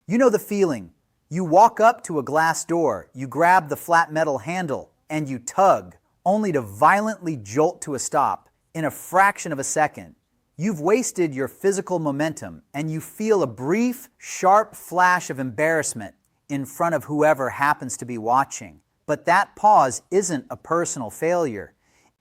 You know the feeling. You walk up to a glass door, you grab the flat metal handle, and you tug, only to violently jolt to a stop in a fraction of a second. You've wasted your physical momentum, and you feel a brief, sharp flash of embarrassment in front of whoever happens to be watching. But that pause isn't a personal failure.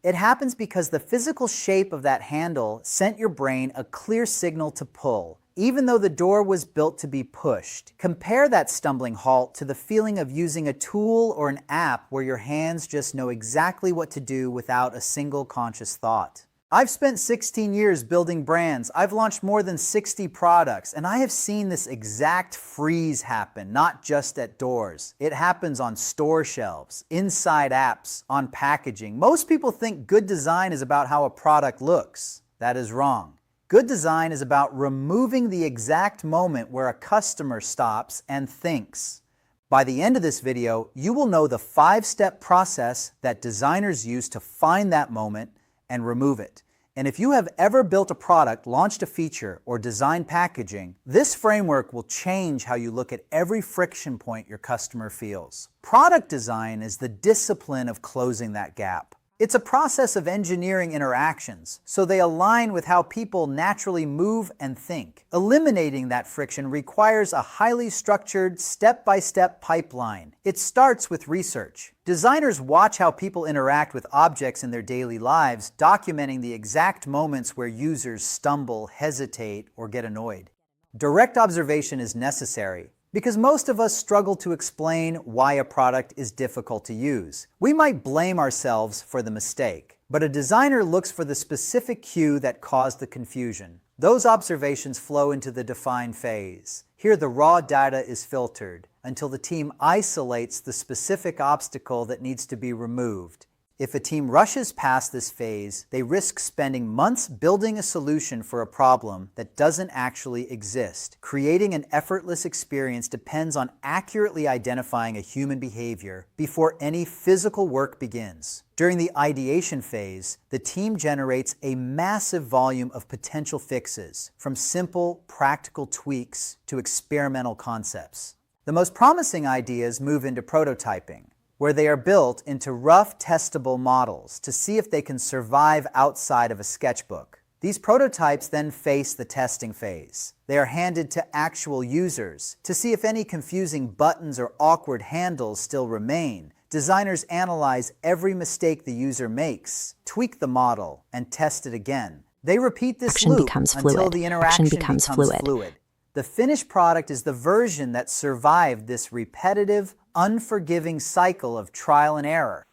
It happens because the physical shape of that handle sent your brain a clear signal to pull, even though the door was built to be pushed. Compare that stumbling halt to the feeling of using a tool or an app where your hands just know exactly what to do without a single conscious thought. I've spent 16 years building brands. I've launched more than 60 products, and I have seen this exact freeze happen, not just at doors. It happens on store shelves, inside apps, on packaging. Most people think good design is about how a product looks. That is wrong. Good design is about removing the exact moment where a customer stops and thinks. By the end of this video, you will know the 5-step process that designers use to find that moment and remove it. And if you have ever built a product, launched a feature, or designed packaging, this framework will change how you look at every friction point your customer feels. Product design is the discipline of closing that gap. It's a process of engineering interactions, so they align with how people naturally move and think. Eliminating that friction requires a highly structured, step-by-step pipeline. It starts with research. Designers watch how people interact with objects in their daily lives, documenting the exact moments where users stumble, hesitate, or get annoyed. Direct observation is necessary, because most of us struggle to explain why a product is difficult to use. We might blame ourselves for the mistake, but a designer looks for the specific cue that caused the confusion. Those observations flow into the define phase. Here, the raw data is filtered until the team isolates the specific obstacle that needs to be removed. If a team rushes past this phase, they risk spending months building a solution for a problem that doesn't actually exist. Creating an effortless experience depends on accurately identifying a human behavior before any physical work begins. During the ideation phase, the team generates a massive volume of potential fixes, from simple, practical tweaks to experimental concepts. The most promising ideas move into prototyping, where they are built into rough, testable models to see if they can survive outside of a sketchbook. These prototypes then face the testing phase. They are handed to actual users to see if any confusing buttons or awkward handles still remain. Designers analyze every mistake the user makes, tweak the model, and test it again. They repeat this loop until the interaction becomes fluid. The finished product is the version that survived this repetitive, unforgiving cycle of trial and error.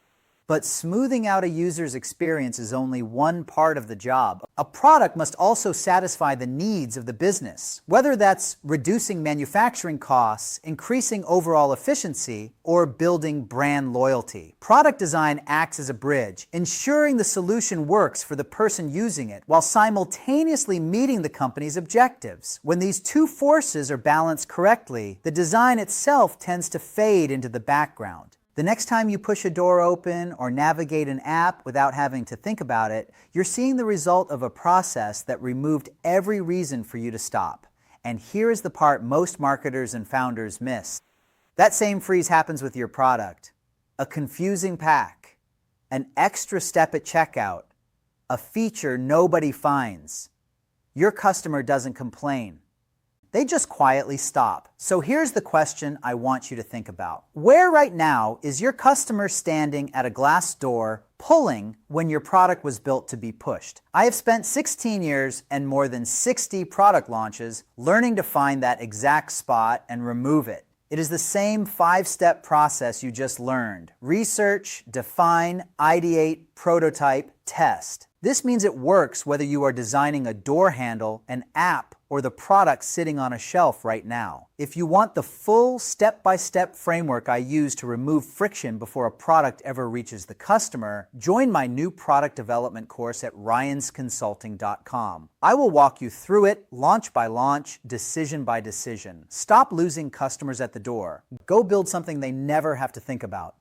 But smoothing out a user's experience is only one part of the job. A product must also satisfy the needs of the business, whether that's reducing manufacturing costs, increasing overall efficiency, or building brand loyalty. Product design acts as a bridge, ensuring the solution works for the person using it while simultaneously meeting the company's objectives. When these two forces are balanced correctly, the design itself tends to fade into the background. The next time you push a door open or navigate an app without having to think about it, you're seeing the result of a process that removed every reason for you to stop. And here is the part most marketers and founders miss. That same freeze happens with your product. A confusing pack, an extra step at checkout, a feature nobody finds. Your customer doesn't complain. They just quietly stop. So here's the question I want you to think about. Where right now is your customer standing at a glass door pulling when your product was built to be pushed? I have spent 16 years and more than 60 product launches learning to find that exact spot and remove it. It is the same 5-step process you just learned. Research, define, ideate, prototype, test. This means it works whether you are designing a door handle, an app, or the product sitting on a shelf right now. If you want the full step-by-step framework I use to remove friction before a product ever reaches the customer, join my new product development course at ryansconsulting.com. I will walk you through it, launch by launch, decision by decision. Stop losing customers at the door. Go build something they never have to think about.